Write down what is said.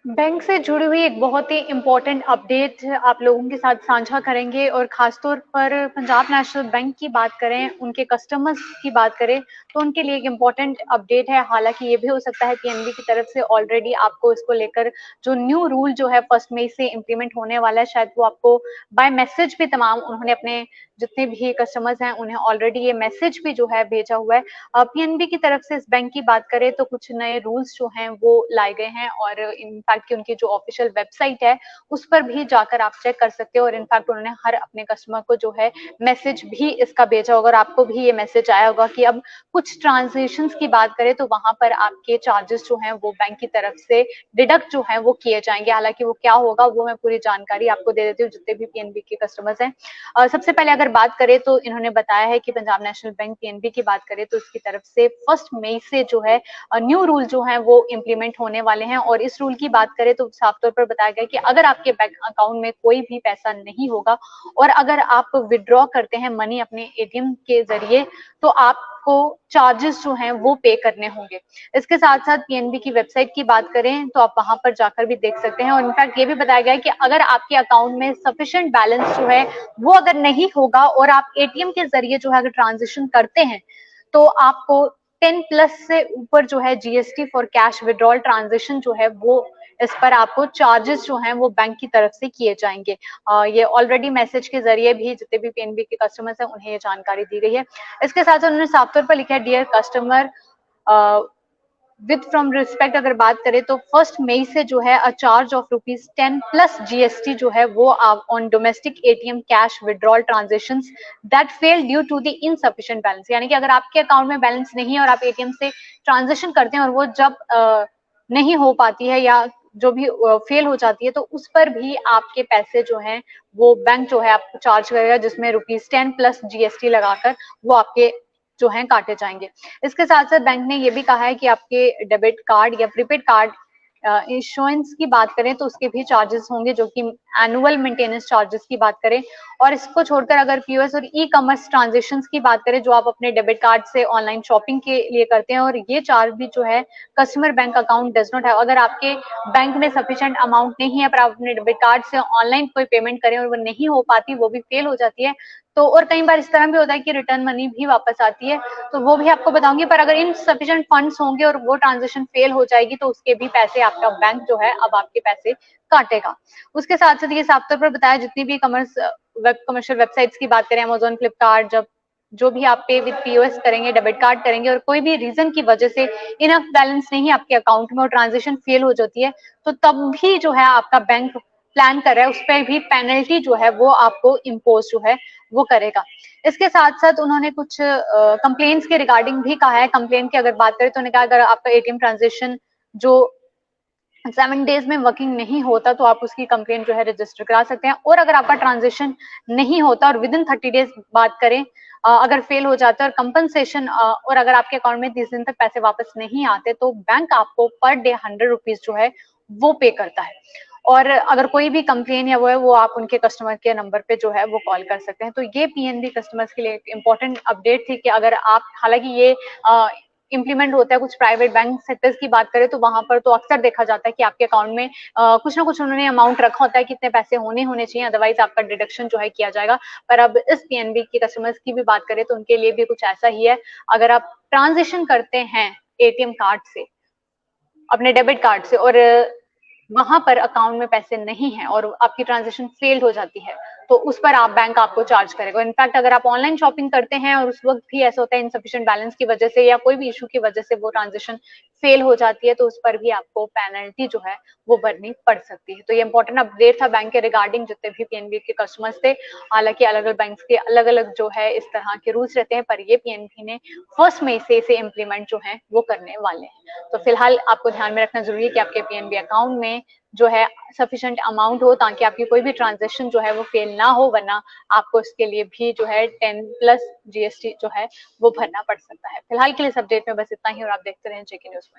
Bank से जुड़ी हुई एक बहुत ही इम्पोर्टेंट अपडेट आप लोगों के साथ साझा करेंगे और खासतौर पर पंजाब नेशनल बैंक की बात करें, उनके कस्टमर्स की बात करें तो उनके लिए एक इम्पोर्टेंट अपडेट है। हालांकि ये भी हो सकता है पीएनबी की तरफ से ऑलरेडी आपको इसको लेकर जो न्यू रूल जो है 1 मई से इम्प्लीमेंट होने वाला है, शायद वो आपको बाय मैसेज भी तमाम उन्होंने अपने जितने भी कस्टमर्स हैं उन्हें ऑलरेडी ये मैसेज भी जो है भेजा हुआ है। पीएनबी की तरफ से इस बैंक की बात करें तो कुछ नए रूल्स जो हैं वो लाए गए हैं और इनफैक्ट की उनकी जो ऑफिशियल वेबसाइट है उस पर भी जाकर आप चेक कर सकते हो और इनफैक्ट उन्होंने हर अपने कस्टमर को जो है मैसेज भी इसका भेजा होगा और आपको भी ये मैसेज आया होगा कि अब कुछ ट्रांजेक्शन की बात करें तो वहां पर आपके चार्जेस जो हैं वो बैंक की तरफ से डिडक्ट जो है वो किए जाएंगे। हालांकि वो क्या होगा वो मैं पूरी जानकारी आपको दे देती हूँ जितने भी पीएनबी के कस्टमर्स हैं। सबसे पहले अगर बात करें तो इन्होंने बताया है कि पंजाब नेशनल बैंक पीएनबी की बात करें तो उसकी तरफ से 1 मई से जो है न्यू रूल जो है वो इम्प्लीमेंट होने वाले हैं और इस रूल की बात करें तो साफ तौर पर बताया गया कि अगर आपके बैंक अकाउंट में कोई भी पैसा नहीं होगा और अगर आप विड्रॉ करते हैं मनी अपने एटीएम के जरिए तो आपको चार्जेस जो हैं वो पे करने होंगे। इसके साथ साथ पीएनबी की वेबसाइट की बात करें तो आप वहां पर जाकर भी देख सकते हैं और इनफैक्ट ये भी बताया गया है कि अगर आपके अकाउंट में सफिशिएंट बैलेंस जो है वो अगर नहीं होगा और आप एटीएम के जरिए जो है अगर ट्रांजेक्शन करते हैं तो आपको 10+ से ऊपर जो है GST for cash withdrawal transaction जो है वो इस पर आपको चार्जेस जो हैं वो बैंक की तरफ से किए जाएंगे। ये ऑलरेडी मैसेज के जरिए भी जितने भी पीएनबी के कस्टमर्स हैं उन्हें ये जानकारी दी गई है। इसके साथ साथ उन्होंने साफ तौर पर लिखा है dear customer with from respect अगर बात करें तो 1 मई से जो है अ चार्ज ऑफ ₹10+ जीएसटी जो है वो on domestic ATM cash withdrawal transaction that fail due to the insufficient balance. यानी कि अगर आपके अकाउंट में बैलेंस नहीं है और आप एटीएम से ट्रांजेक्शन करते हैं और वो जब नहीं हो पाती है या जो भी फेल हो जाती है तो उस पर भी आपके पैसे जो हैं वो बैंक जो है आपको चार्ज करेगा जिसमें ₹10+ जीएसटी लगाकर वो आपके जो हैं काटे जाएंगे। इसके साथ साथ बैंक ने ये भी कहा है कि आपके डेबिट कार्ड या प्रीपेड कार्ड इंश्योरेंस की बात करें तो उसके भी चार्जेस होंगे जो कि एनुअल मेंटेनेंस चार्जेस की बात करें और इसको छोड़कर अगर पीओएस और ई कॉमर्स ट्रांजेक्शन की बात करें जो आप अपने डेबिट कार्ड से ऑनलाइन शॉपिंग के लिए करते हैं और ये चार्ज भी जो है customer bank account does not है। अगर आपके बैंक में सफिशिएंट अमाउंट नहीं है पर आप अपने डेबिट कार्ड से ऑनलाइन कोई पेमेंट करें और वो नहीं हो पाती, वो भी फेल हो जाती है तो और कई बार इस तरह भी होता है कि रिटर्न मनी भी वापस आती है तो वो भी आपको बताऊंगी। पर अगर इनसफिशिएंट फंड्स होंगे और वो ट्रांजेक्शन फेल हो जाएगी तो उसके भी पैसे आपका बैंक जो है अब आपके पैसे काटेगा। उसके साथ साथ ये साफ तौर पर बताया जितनी भी कमर्शियल वेबसाइट्स की बात करें अमेजोन फ्लिपकार्ट जब जो भी आप पे विद पीओएस करेंगे डेबिट कार्ड करेंगे और कोई भी रीजन की वजह से इनफ बैलेंस नहीं है आपके अकाउंट में और ट्रांजेक्शन फेल हो जाती है तो तब भी जो है आपका बैंक प्लान कर रहा है उस पर भी पेनल्टी जो है वो आपको इम्पोज जो है वो करेगा। इसके साथ साथ उन्होंने कुछ कंप्लेंट्स के रिगार्डिंग भी कहा है। कंप्लेंट की अगर बात करें तो उन्होंने कहा अगर आपका एटीएम ट्रांजेक्शन जो 7 डेज में वर्किंग नहीं होता तो आप उसकी कंप्लेंट जो है रजिस्टर करा सकते हैं और अगर आपका ट्रांजेक्शन नहीं होता और विद इन 30 डेज बात करें अगर फेल हो जाता है और कंपनसेशन और अगर आपके अकाउंट में 30 दिन तक पैसे वापस नहीं आते तो बैंक आपको पर डे 100 रुपीज जो है वो पे करता है और अगर कोई भी कंप्लेन या वो है वो आप उनके कस्टमर के नंबर पे जो है वो कॉल कर सकते हैं। तो ये पीएनबी कस्टमर्स के लिए एक इंपॉर्टेंट अपडेट थी कि अगर आप हालांकि ये इम्प्लीमेंट होता है कुछ प्राइवेट बैंक सेक्टर्स की बात करें तो वहां पर तो अक्सर देखा जाता है कि आपके अकाउंट में कुछ ना कुछ उन्होंने अमाउंट रखा होता है कितने पैसे होने चाहिए अदरवाइज आपका डिडक्शन जो है किया जाएगा। पर अब इस पीएनबी के कस्टमर्स की भी बात करें तो उनके लिए भी कुछ ऐसा ही है। अगर आप ट्रांजेक्शन करते हैं एटीएम कार्ड से अपने डेबिट कार्ड से और वहां पर अकाउंट में पैसे नहीं है और आपकी ट्रांजेक्शन फेल्ड हो जाती है तो उस पर आप बैंक आपको चार्ज करेगा। इनफैक्ट अगर आप ऑनलाइन शॉपिंग करते हैं और उस वक्त भी ऐसा होता है इनसफिशिएंट बैलेंस की वजह से या कोई भी इशू की वजह से वो ट्रांजेक्शन फेल हो जाती है तो उस पर भी आपको पेनल्टी जो है वो भरनी पड़ सकती है। तो ये इंपॉर्टेंट अपडेट था बैंक के रिगार्डिंग जितने भी पीएनबी के कस्टमर्स थे। हालांकि अलग अलग बैंक के अलग अलग जो है इस तरह के रूल्स रहते हैं पर ये पीएनबी ने 1 मई से इसे इम्प्लीमेंट जो है वो करने वाले हैं। तो फिलहाल आपको ध्यान में रखना जरूरी है कि आपके पीएनबी अकाउंट में जो है सफिशिएंट अमाउंट हो ताकि आपकी कोई भी ट्रांजेक्शन जो है वो फेल ना हो वरना आपको इसके लिए भी जो है 10+ जीएसटी जो है वो भरना पड़ सकता है। फिलहाल के लिए इस अपडेट में बस इतना ही और आप देखते रहें जेके न्यूज।